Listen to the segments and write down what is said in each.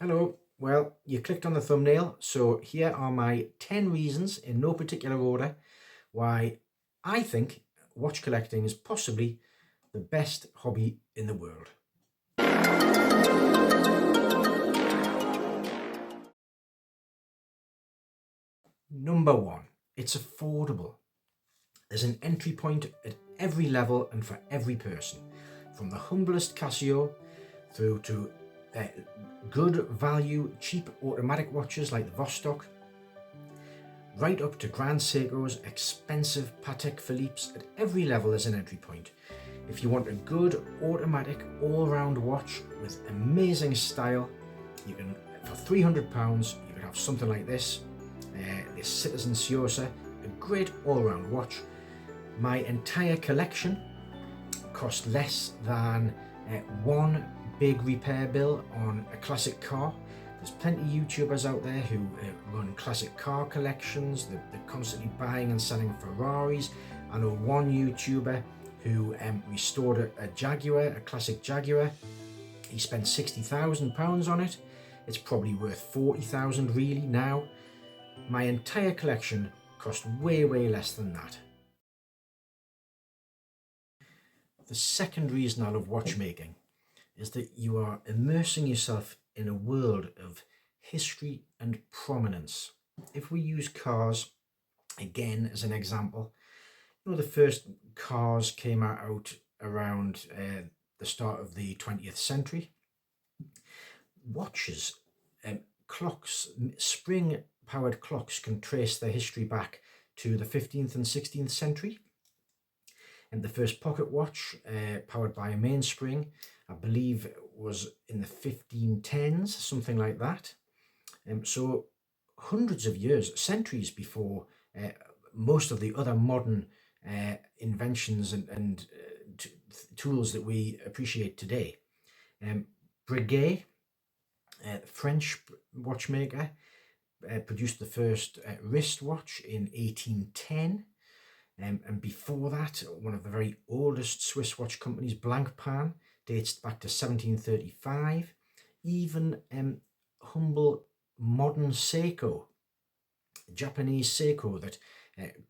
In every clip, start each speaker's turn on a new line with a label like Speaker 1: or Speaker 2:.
Speaker 1: Hello. Well, you clicked on the thumbnail, so here are my 10 reasons in no particular order why I think watch collecting is possibly the best hobby in the world. Number one, it's affordable. There's an entry point at every level and for every person, from the humblest Casio through to uh, good value, cheap automatic watches like the Vostok, right up to Grand Seiko's expensive Patek Philippe's. At every level there's an entry point. If you want a good automatic all-round watch with amazing style, you can, for £300, you can have something like this, this Citizen Ciosa, a great all-round watch. My entire collection cost less than one big repair bill on a classic car. There's plenty of YouTubers out there who run classic car collections. They're constantly buying and selling Ferraris. I know one YouTuber who restored a Jaguar, a classic Jaguar. He spent £60,000 on it. It's probably worth £40,000 really now. My entire collection cost way less than that. The second reason I love watchmaking is that you are immersing yourself in a world of history and prominence. If we use cars again as an example, the first cars came out around the start of the 20th century. Watches, clocks, spring-powered clocks can trace their history back to the 15th and 16th century. And the first pocket watch, powered by a mainspring, I believe was in the 1510s, something like that. So hundreds of years, centuries before most of the other modern inventions and tools that we appreciate today. Breguet, French watchmaker, produced the first wristwatch in 1810. And before that, one of the very oldest Swiss watch companies, Blancpain, dates back to 1735. Even humble modern Seiko, Japanese Seiko, that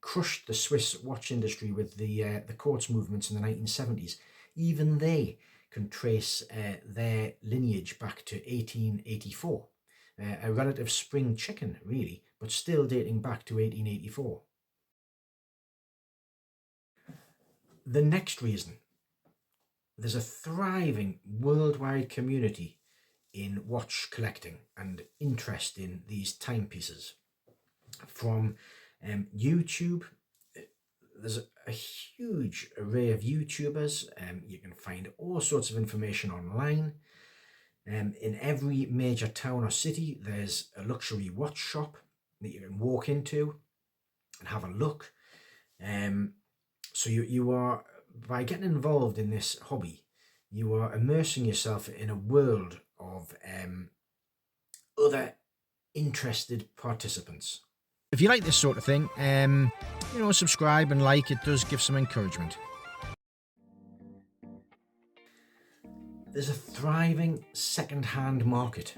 Speaker 1: crushed the Swiss watch industry with the quartz movements in the 1970s. Even they can trace their lineage back to 1884. A relative spring chicken, really, but still dating back to 1884. The next reason, there's a thriving worldwide community in watch collecting and interest in these timepieces. From YouTube, there's a huge array of YouTubers. You can find all sorts of information online. In every major town or city, there's a luxury watch shop that you can walk into and have a look. So you are, by getting involved in this hobby, you are immersing yourself in a world of other interested participants. If you like this sort of thing, subscribe and like. It does give some encouragement. There's a thriving second-hand market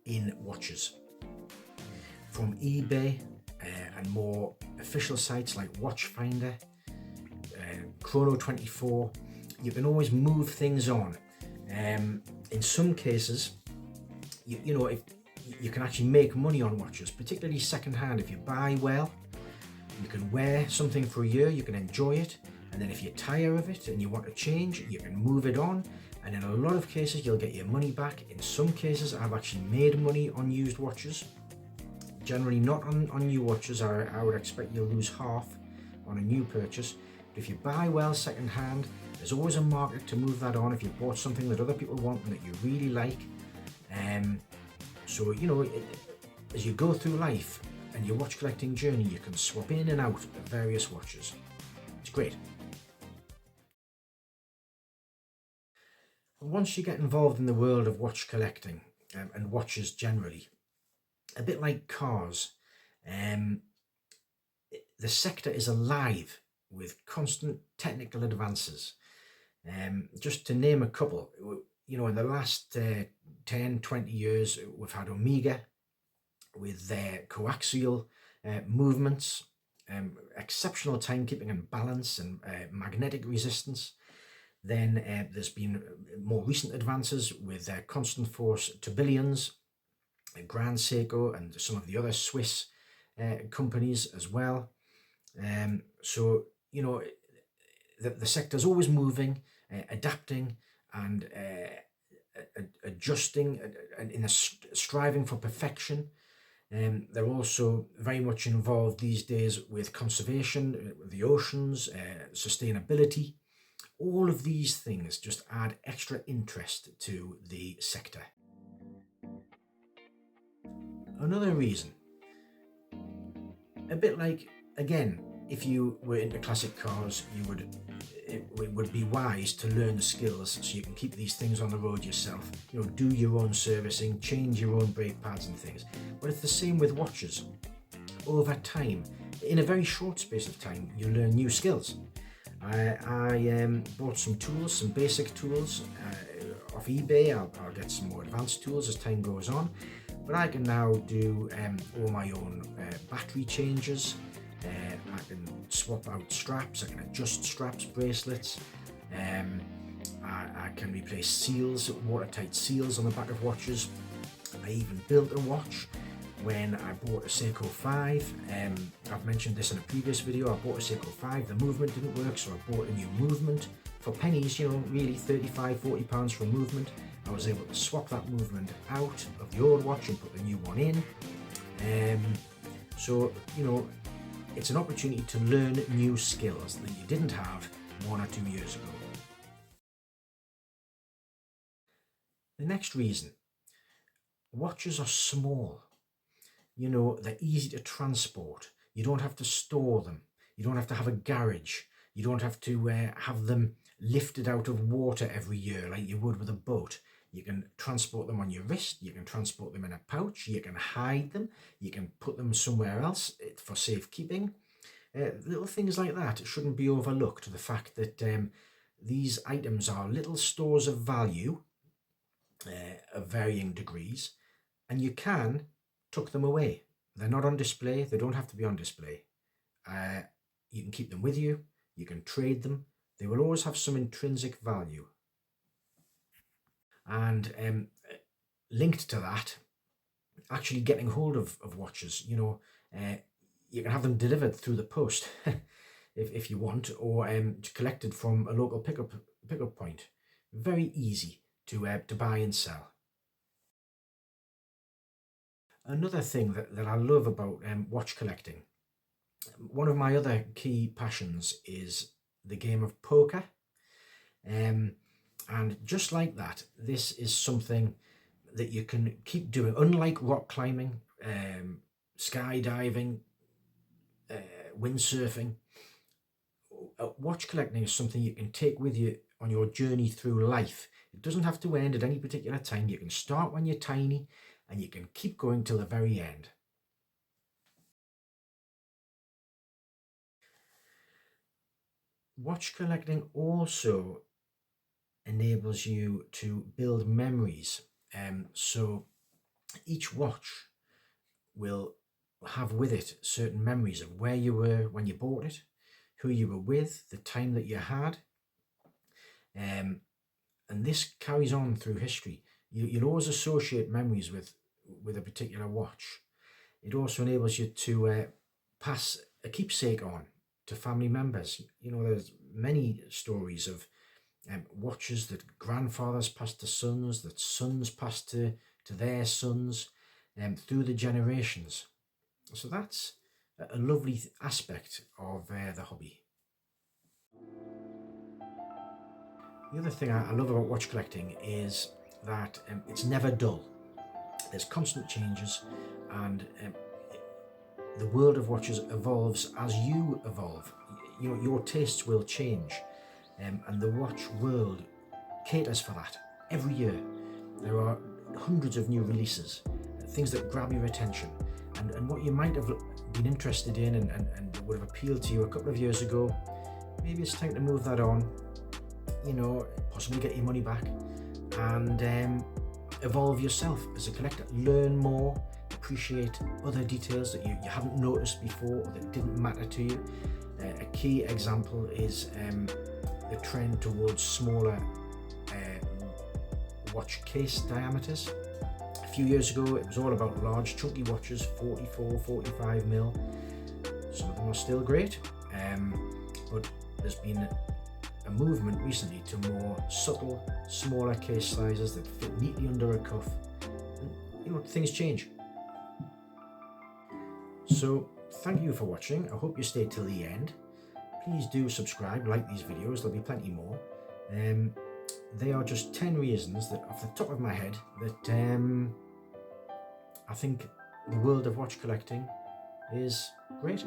Speaker 1: in watches. From eBay and more official sites like Watchfinder, Chrono24, you can always move things on. In some cases, if you can actually make money on watches, particularly second-hand. If you buy well, you can wear something for a year, you can enjoy it, and then if you tire of it and you want to change, you can move it on, and in a lot of cases you'll get your money back. In some cases I've actually made money on used watches. Generally not on new watches. I would expect you'll lose half on a new purchase. But if you buy well second-hand, there's always a market to move that on if you bought something that other people want and that you really like. So as you go through life and your watch collecting journey, you can swap in and out of various watches. It's great. Once you get involved in the world of watch collecting and watches generally, a bit like cars, the sector is alive with constant technical advances. Just to name a couple, in the last 10, 20 years, we've had Omega with their coaxial movements, exceptional timekeeping and balance, and magnetic resistance. Then there's been more recent advances with constant force tourbillons, Grand Seiko, and some of the other Swiss companies as well. So, the sector's always moving, adapting, and adjusting, and in a striving for perfection. They're also very much involved these days with conservation, the oceans, sustainability. All of these things just add extra interest to the sector. Another reason, a bit like, again, if you were into classic cars, it would be wise to learn the skills so you can keep these things on the road yourself. Do your own servicing, change your own brake pads and things. But it's the same with watches. Over time, in a very short space of time, you learn new skills. I bought some tools, some basic tools off eBay. I'll get some more advanced tools as time goes on. But I can now do all my own battery changes. I can swap out straps, I can adjust straps, bracelets. I can replace seals, watertight seals on the back of watches. I even built a watch when I bought a Seiko 5. I've mentioned this in a previous video. I bought a Seiko 5, the movement didn't work, so I bought a new movement for pennies, really £35-40 for a movement. I was able to swap that movement out of the old watch and put the new one in. So, it's an opportunity to learn new skills that you didn't have 1 or 2 years ago. The next reason, watches are small. They're easy to transport. You don't have to store them. You don't have to have a garage. You don't have to have them lifted out of water every year like you would with a boat. You can transport them on your wrist, you can transport them in a pouch, you can hide them, you can put them somewhere else for safekeeping. Little things like that shouldn't be overlooked. The fact that these items are little stores of value of varying degrees, and you can tuck them away. They're not on display, they don't have to be on display. You can keep them with you, you can trade them, they will always have some intrinsic value. And linked to that, actually getting hold of watches, you can have them delivered through the post if you want, or collected from a local pickup point. Very easy to buy and sell. Another thing that I love about watch collecting, one of my other key passions is the game of poker. And just like that, this is something that you can keep doing. Unlike rock climbing, skydiving, windsurfing, watch collecting is something you can take with you on your journey through life. It doesn't have to end at any particular time. You can start when you're tiny and you can keep going till the very end. Watch collecting also enables you to build memories. So each watch will have with it certain memories of where you were when you bought it, who you were with, the time that you had. And this carries on through history. You'll always associate memories with a particular watch. It also enables you to pass a keepsake on to family members. There's many stories of watches that grandfathers passed to sons, that sons passed to their sons, through the generations. So that's a lovely aspect of the hobby. The other thing I love about watch collecting is that it's never dull. There's constant changes, and the world of watches evolves as you evolve. Your tastes will change, and the watch world caters for that. Every year there are hundreds of new releases, things that grab your attention, and what you might have been interested in and would have appealed to you a couple of years ago, maybe it's time to move that on, possibly get your money back, and evolve yourself as a collector. Learn more, appreciate other details that you haven't noticed before or that didn't matter to you. A key example is the trend towards smaller watch case diameters. A few years ago it was all about large chunky watches, 44, 45 mil. Some of them are still great, but there's been a movement recently to more subtle, smaller case sizes that fit neatly under a cuff. And things change. So thank you for watching. I hope you stayed till the end. Please do subscribe, like these videos, there'll be plenty more. They are just 10 reasons that, off the top of my head, that I think the world of watch collecting is great.